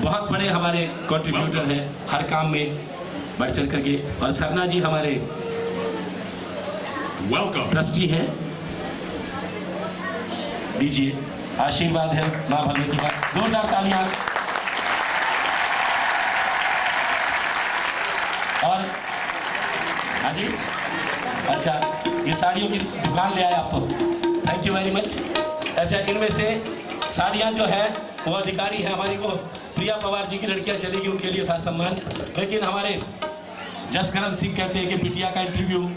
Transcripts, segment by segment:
बहुत बड़े हमारे कंट्रीब्यूटर हैं हर काम में बढ़ चढ़ करके। और सरना जी हमारे ट्रस्टी हैं, दीजिए आशीर्वाद है मां भगवती का, जोरदार तालियां। और हाँ जी, अच्छा ये साड़ियों की दुकान ले आए आप तो, थैंक यू वेरी मच। अच्छा इनमें से साड़ियाँ जो है वो अधिकारी है हमारी, वो प्रिया पवार जी की लड़कियाँ चलेगी, उनके लिए था सम्मान। लेकिन हमारे जसकरण सिंह कहते हैं कि बिटिया का इंटरव्यू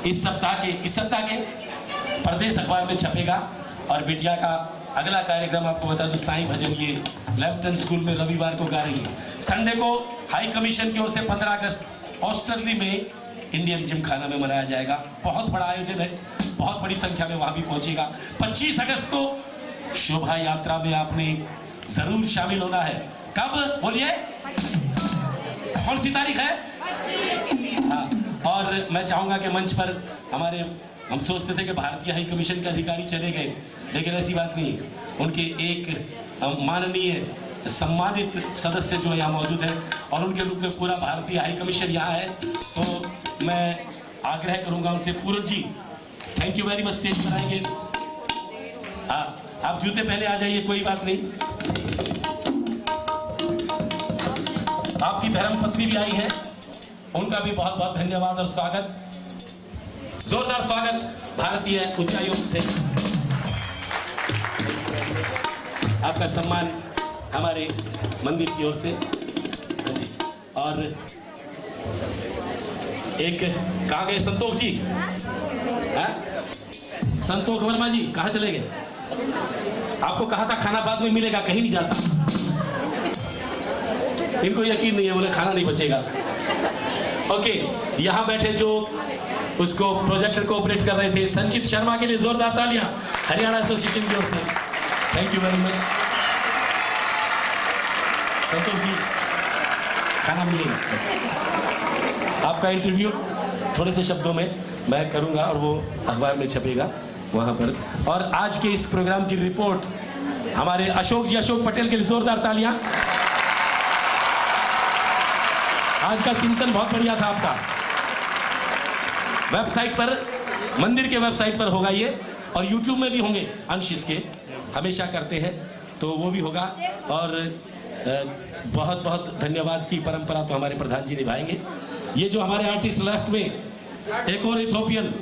इस सप्ताह के प्रदेश अखबार में छपेगा। और बिटिया का अगला कार्यक्रम आपको बता दूं, साईं भजन ये लेफ्टिनेंट स्कूल में रविवार को गा रही है। संडे को हाई कमीशन की ओर से 15 अगस्त ऑस्ट्रेली में इंडियन जिम खाना में मनाया जाएगा। बहुत बड़ा आयोजन है, बहुत बड़ी संख्या में वहां भी पहुंचेगा। 25 अगस्त को शोभा यात्रा में आपने जरूर शामिल होना है। कब बोलिए, कौन सी तारीख है? हाँ, और मैं चाहूंगा कि मंच पर हम सोचते थे कि भारतीय हाई कमीशन के अधिकारी चले गए, लेकिन ऐसी बात नहीं। उनके एक माननीय सम्मानित सदस्य जो यहाँ मौजूद है और उनके रूप में पूरा भारतीय हाई कमीशन यहाँ है। तो मैं आग्रह करूंगा उनसे, Purab ji thank you very much, stage पर आएंगे। आप जूते पहले आ जाइए, कोई बात नहीं। आपकी धर्मपत्नी भी आई है, उनका भी बहुत बहुत धन्यवाद और स्वागत, जोरदार स्वागत भारतीय उच्चायोग से। आपका सम्मान हमारे मंदिर की ओर से। और एक कहाँ गए संतोष जी? संतोष वर्मा जी कहाँ चले गए? आपको कहा था खाना बाद में मिलेगा, कहीं नहीं जाता। इनको यकीन नहीं है, बोले खाना नहीं बचेगा। ओके, यहाँ बैठे जो उसको प्रोजेक्टर को ऑपरेट कर रहे थे संचित शर्मा के लिए जोरदार तालियां हरियाणा एसोसिएशन की ओर से, thank you very much. Santosh ji खाना मिलेगा। आपका इंटरव्यू थोड़े से शब्दों में मैं करूंगा और वो अखबार में छपेगा वहां पर। और आज के इस प्रोग्राम की रिपोर्ट हमारे अशोक जी, अशोक पटेल के लिए जोरदार तालियां। आज का चिंतन बहुत बढ़िया था आपका। वेबसाइट पर, मंदिर के वेबसाइट पर होगा ये, और यूट्यूब में भी होंगे अंश इसके, हमेशा करते हैं तो वो भी होगा। और बहुत बहुत धन्यवाद की परंपरा तो हमारे प्रधान जी निभाएंगे। ये जो हमारे आर्टिस्ट लेफ्ट में, एक और इथोपियन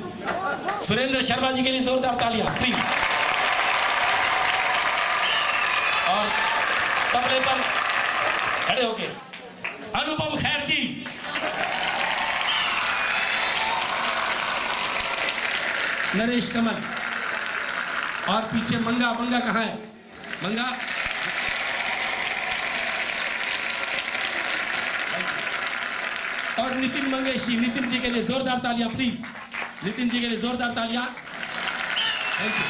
सुरेंद्र शर्मा जी के लिए जोरदार तालियां प्लीज। और तबले पर खड़े होके अनुपम खैर जी, नरेश कमल, और पीछे मंगा कहाँ है? मंगा और नितिन मंगेश जी, नितिन जी के लिए जोरदार तालियां प्लीज। नितिन जी के लिए जोरदार तालियां, थैंक यू।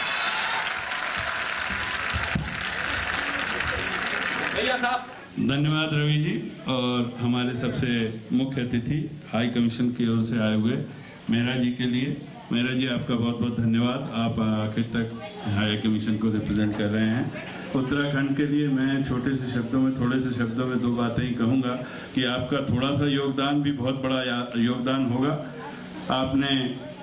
भैया साहब धन्यवाद रवि जी। और हमारे सबसे मुख्य अतिथि हाई कमीशन की ओर से आए हुए मेहरा जी के लिए, मेहरा जी आपका बहुत बहुत धन्यवाद। आप आखिर तक हाई कमीशन को रिप्रेजेंट कर रहे हैं। उत्तराखंड के लिए मैं छोटे से शब्दों में, थोड़े से शब्दों में 2 बातें ही कहूँगा कि आपका थोड़ा सा योगदान भी बहुत बड़ा योगदान होगा। आपने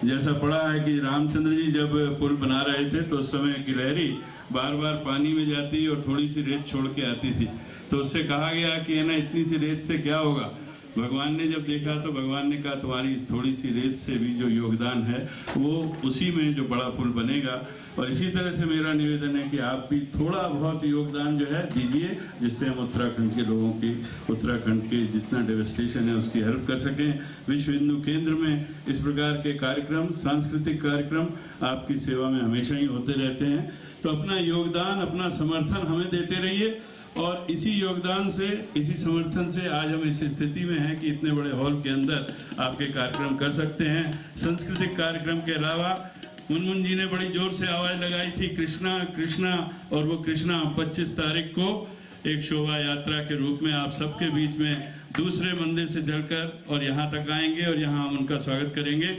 जैसा पढ़ा है कि रामचंद्र जी जब पुल बना रहे थे तो उस समय गिलहरी बार बार पानी में जाती और थोड़ी सी रेत छोड़ के आती थी, तो उससे कहा गया कि है ना, इतनी सी रेत से क्या होगा। भगवान ने जब देखा तो भगवान ने कहा तुम्हारी इस थोड़ी सी रेत से भी जो योगदान है वो उसी में जो बड़ा पुल बनेगा। और इसी तरह से मेरा निवेदन है कि आप भी थोड़ा बहुत योगदान जो है दीजिए, जिससे हम उत्तराखंड के लोगों की, उत्तराखंड के जितना डेवस्टेशन है उसकी हेल्प कर सकें। विश्व हिंदू केंद्र में इस प्रकार के कार्यक्रम, सांस्कृतिक कार्यक्रम आपकी सेवा में हमेशा ही होते रहते हैं। तो अपना योगदान, अपना समर्थन हमें देते रहिए। और इसी योगदान से, इसी समर्थन से आज हम इस स्थिति में हैं कि इतने बड़े हॉल के अंदर आपके कार्यक्रम कर सकते हैं। सांस्कृतिक कार्यक्रम के अलावा मुनमुन जी ने बड़ी जोर से आवाज़ लगाई थी कृष्णा कृष्णा, और वो कृष्णा 25 तारीख को एक शोभा यात्रा के रूप में आप सबके बीच में दूसरे मंदिर से चलकर और यहाँ तक आएंगे और यहाँ हम उनका स्वागत करेंगे।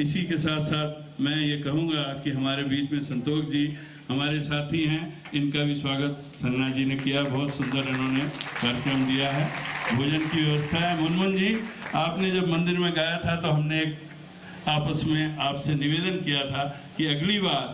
इसी के साथ साथ मैं ये कहूँगा कि हमारे बीच में संतोष जी हमारे साथी हैं, इनका भी स्वागत सन्ना जी ने किया, बहुत सुंदर इन्होंने कार्यक्रम दिया है, भोजन की व्यवस्था है। मुनमुन जी, आपने जब मंदिर में गाया था तो हमने एक आपस में आपसे निवेदन किया था कि अगली बार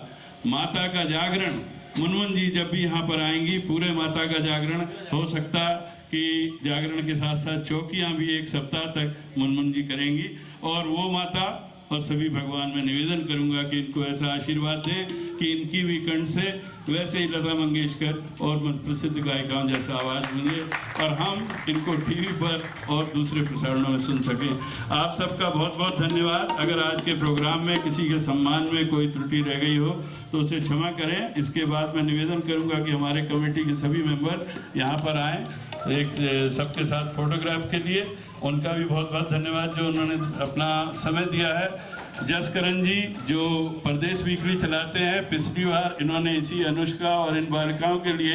माता का जागरण, मुनमुन जी जब भी यहाँ पर आएंगी पूरे माता का जागरण हो सकता कि जागरण के साथ साथ चौकियाँ भी एक सप्ताह तक मुनमुन जी करेंगी। और वो माता और सभी भगवान में निवेदन करूंगा कि इनको ऐसा आशीर्वाद दें कि इनकी भी कंठ से वैसे ही लता मंगेशकर और प्रसिद्ध गायिकाओं जैसा आवाज़ मिले और हम इनको टीवी पर और दूसरे प्रसारणों में सुन सकें। आप सबका बहुत बहुत धन्यवाद। अगर आज के प्रोग्राम में किसी के सम्मान में कोई त्रुटि रह गई हो तो उसे क्षमा करें। इसके बाद मैं निवेदन करूंगा कि हमारे कमेटी के सभी मेंबर यहाँ पर आएँ एक सबके साथ फोटोग्राफ के लिए। उनका भी बहुत बहुत धन्यवाद जो उन्होंने अपना समय दिया है। जसकरण जी जो परदेश वीकली चलाते हैं, पिछली बार इन्होंने इसी अनुष्का और इन बालिकाओं के लिए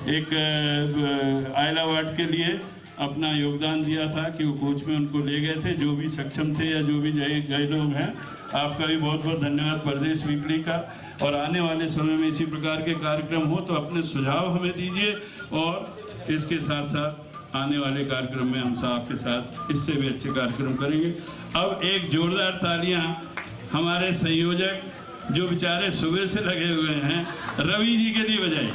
एक आयल अवार्ड के लिए अपना योगदान दिया था कि वो कोच में उनको ले गए थे, जो भी सक्षम थे या जो भी गए लोग हैं। आपका भी बहुत बहुत धन्यवाद परदेश वीकली का। और आने वाले समय में इसी प्रकार के कार्यक्रम हो तो अपने सुझाव हमें दीजिए और इसके साथ साथ आने वाले कार्यक्रम में हम आपके साथ इससे भी अच्छे कार्यक्रम करेंगे। अब एक जोरदार तालियां हमारे संयोजक जो बेचारे सुबह से लगे हुए हैं रवि जी के लिए बजाइए।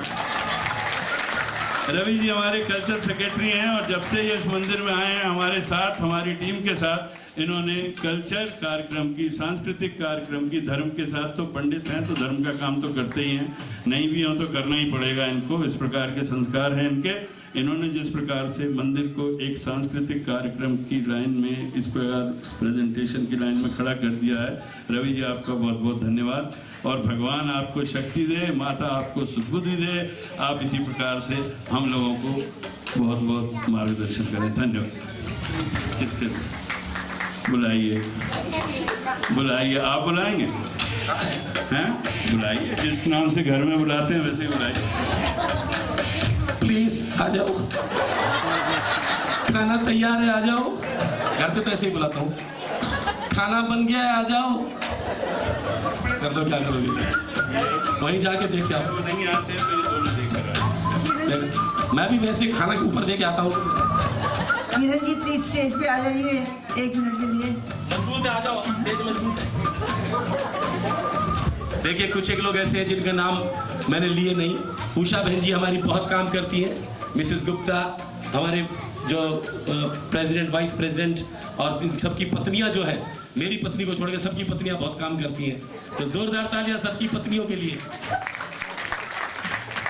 रवि जी हमारे कल्चर सेक्रेटरी हैं और जब से ये इस मंदिर में आए हैं हमारे साथ, हमारी टीम के साथ, इन्होंने कल्चर कार्यक्रम की, सांस्कृतिक कार्यक्रम की, धर्म के साथ तो पंडित हैं तो धर्म का काम तो करते ही हैं, नहीं भी हो तो करना ही पड़ेगा इनको, इस प्रकार के संस्कार हैं इनके। इन्होंने जिस प्रकार से मंदिर को एक सांस्कृतिक कार्यक्रम की लाइन में, इस प्रकार प्रेजेंटेशन की लाइन में खड़ा कर दिया है। रवि जी आपका बहुत बहुत धन्यवाद और भगवान आपको शक्ति दे, माता आपको सुबुद्धि दे, आप इसी प्रकार से हम लोगों को बहुत बहुत मार्गदर्शन करें। धन्यवाद। इसके बुलाइए, बुलाइए, आप बुलाएंगे हैं? बुलाइए, जिस नाम से घर में बुलाते हैं वैसे ही बुलाइए। प्लीज आ जाओ, खाना तैयार है, आ जाओ। घर पे तो ऐसे ही बुलाता हूँ, खाना बन गया है, आ जाओ। कर लो, क्या करोगे? वहीं जाके देख के आओ। नहीं आते हैं तो ये दोनों देख। मैं भी वैसे खाना के ऊपर दे के आता हूँ। किरण जी प्लीज स्टेज पे आ जाइए 1 मिनट के लिए। मजबूत है, आ जाओ, स्टेज मजबूत है। देखिए कुछ एक लोग ऐसे हैं जिनका नाम मैंने लिए नहीं। उषा बहन जी हमारी बहुत काम करती हैं, मिसेस गुप्ता हमारे जो प्रेसिडेंट, वाइस प्रेसिडेंट और इन सबकी पत्नियां जो है, मेरी पत्नी को छोड़कर सबकी पत्नियां बहुत काम करती हैं। तो जोरदार तालियां सबकी पत्नियों के लिए।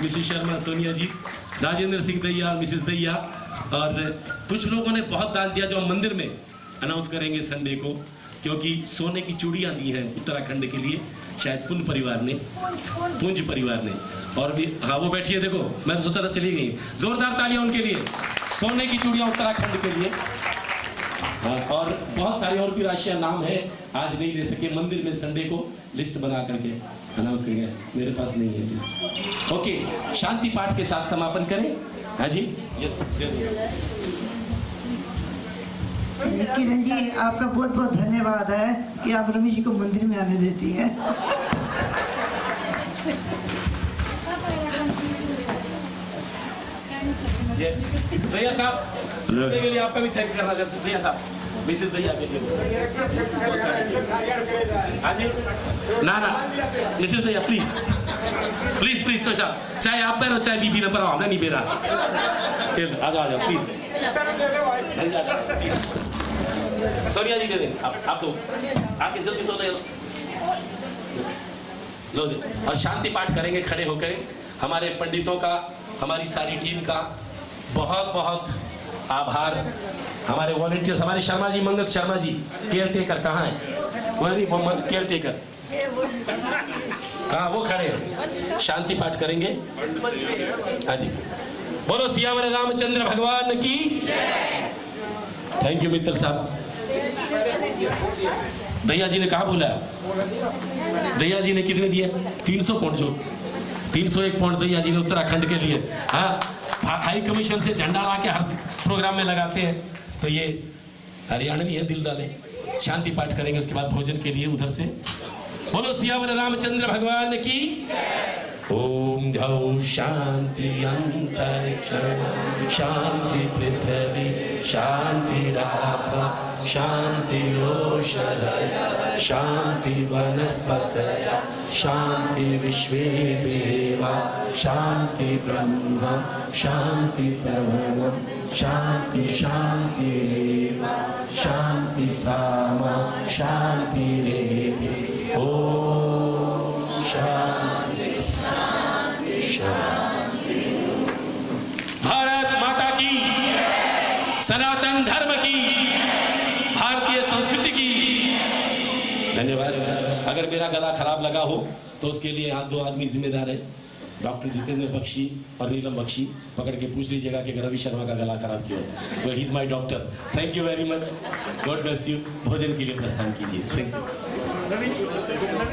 मिसेस शर्मा, सोनिया जी, राजेंद्र सिंह दैया, मिसेस दैया और कुछ लोगों ने बहुत दान दिया जो हम मंदिर में अनाउंस करेंगे संडे को, क्योंकि सोने की चूड़ियां दी हैं उत्तराखंड के लिए, शायद पुंज परिवार ने और भी। हाँ वो बैठी है, देखो मैं तो सोचा था चली गई। जोरदार तालियां उनके लिए, सोने की चूड़ियां उत्तराखंड के लिए। और बहुत सारे और भी राशियां नाम है, आज नहीं ले सके, मंदिर में संडे को लिस्ट बना करके अनाउंस करेंगे, मेरे पास नहीं है लिस्ट। ओके, शांति पाठ के साथ समापन करें। हाँ जी, यस, दे दो। किरण जी आपका बहुत बहुत धन्यवाद है कि आप रवि जी को मंदिर में आने देती हैं। भैया साहब के लिए आपका भी थैंक्स करना चाहते हैं। भैया साहब, मिसेस भैया के लिए। हाँ जी, ना मिसेस भैया प्लीज प्लीज प्लीज, चाहे आप पैर हो चाहे बीबी न पर हमने नहीं बेरा। आ जाओ प्लीज, सोनिया जी दे दें, आप दो, आके जल्दी दो, लो दे। और शांति पाठ करेंगे खड़े होकर। हमारे पंडितों का, हमारी सारी टीम का बहुत बहुत आभार। हमारे वॉलंटियर्स, हमारे शर्मा जी, मंगत शर्मा जी, केयर टेकर कहाँ है? वही केयर टेकर, हाँ वो खड़े हैं। शांति पाठ करेंगे। हाँ जी, बोलो सियावर रामचंद्र भगवान की। थैंक यू मित्र साहब। दैया जी ने कहा बोला? दैया जी ने कितने दिए? 300 पॉइंट, जो 301 पॉइंट दैया जी ने उत्तराखंड के लिए। हाँ, हाई कमीशन से झंडा ला के हर प्रोग्राम में लगाते हैं, तो ये हरियाणवी है, दिल डाले। शांति पाठ करेंगे, उसके बाद भोजन के लिए उधर से। बोलो सियावर रामचंद्र भगवान की। ओम धौ शांति अंतरिक्ष शांति पृथ्वी शांति राप शांति औषधय शांति वनस्पत शांति विश्वे देवा शांति ब्रह्म शांति सर्वम शांति शांति रेव शांति सामा शांति रेति। ओम शांति शांति। भारत माता की, सनातन धर्म की, भारतीय संस्कृति की। धन्यवाद। अगर मेरा गला खराब लगा हो तो उसके लिए यहाँ 2 आदमी जिम्मेदार है, डॉक्टर जितेंद्र बख्शी और नीलम बख्शी। पकड़ के पूछ लीजिएगा कि रवि शर्मा का गला खराब क्यों है, तो he is my doctor. Thank you very much, God bless you. भोजन के लिए प्रस्थान कीजिए। Thank you.